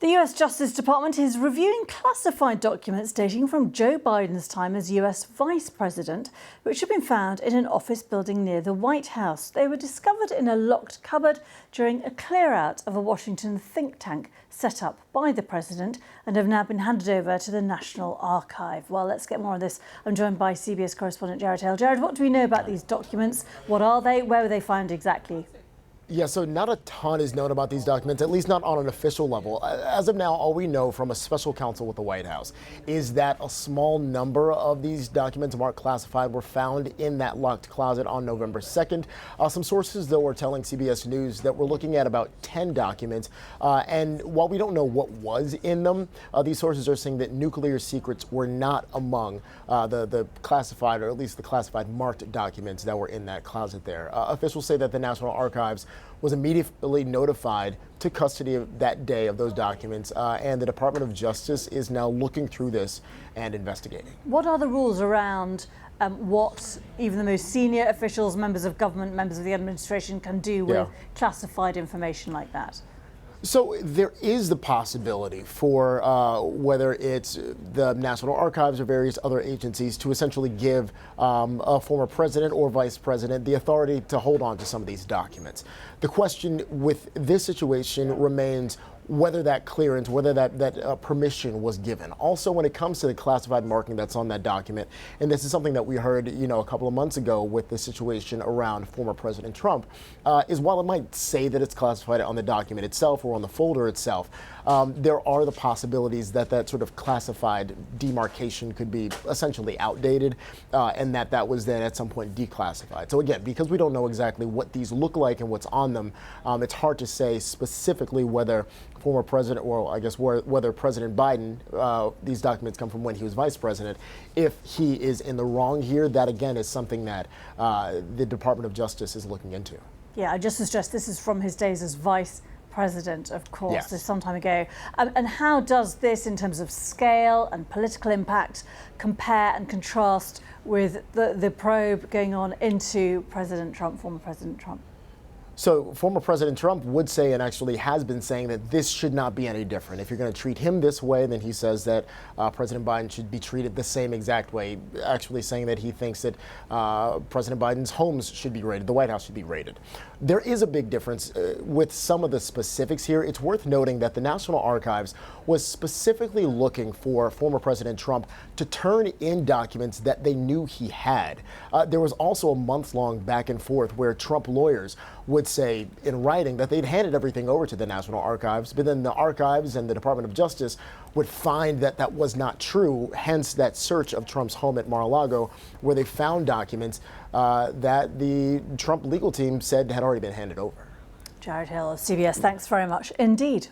The US Justice Department is reviewing classified documents dating from Joe Biden's time as US Vice President, which have been found in an office building near the White House. They were discovered in a locked cupboard during a clear-out of a Washington think tank set up by the president and have now been handed over to the National Archive. Well, let's get more on this. I'm joined by CBS correspondent Jared Hale. Jared, what do we know about these documents? What are they? Where were they found exactly? Yeah, so not a ton is known about these documents, at least not on an official level. As of now, all we know from a special counsel with the White House is that a small number of these documents marked classified were found in that locked closet on November 2nd. Some sources, though, are telling CBS News that we're looking at about 10 documents. And while we don't know what was in them, these sources are saying that nuclear secrets were not among the classified, or at least the classified marked documents that were in that closet there. Officials say that the National Archives was immediately notified to custody of that day of those documents, and the Department of Justice is now looking through this and investigating. What are the rules around what even the most senior officials, members of government, members of the administration can do with classified information like that? So there is the possibility for whether it's the National Archives or various other agencies to essentially give a former president or vice president the authority to hold on to some of these documents. The question with this situation remains whether that clearance, whether that permission was given. Also, when it comes to the classified marking that's on that document, and this is something that we heard, a couple of months ago with the situation around former President Trump, is while it might say that it's classified on the document itself or on the folder itself, there are the possibilities that that sort of classified demarcation could be essentially outdated, and that was then at some point declassified. So again, because we don't know exactly what these look like and what's on them, it's hard to say specifically whether former president, or I guess whether President Biden, these documents come from when he was vice president, if he is in the wrong here. That again is something that the Department of Justice is looking into. Yeah, just to stress, this is from his days as vice president, of course, yes. This some time ago. And how does this, in terms of scale and political impact, compare and contrast with the probe going on into President Trump, former President Trump? So former President Trump would say, and actually has been saying, that this should not be any different. If you're going to treat him this way, then he says that President Biden should be treated the same exact way, actually saying that he thinks that President Biden's homes should be raided, the White House should be raided. There is a big difference with some of the specifics here. It's worth noting that the National Archives was specifically looking for former President Trump to turn in documents that they knew he had. There was also a month-long back and forth where Trump lawyers would say in writing that they'd handed everything over to the National Archives, but then the Archives and the Department of Justice would find that that was not true, hence that search of Trump's home at Mar-a-Lago, where they found documents that the Trump legal team said had already been handed over. Jared Hale of CBS, thanks very much indeed.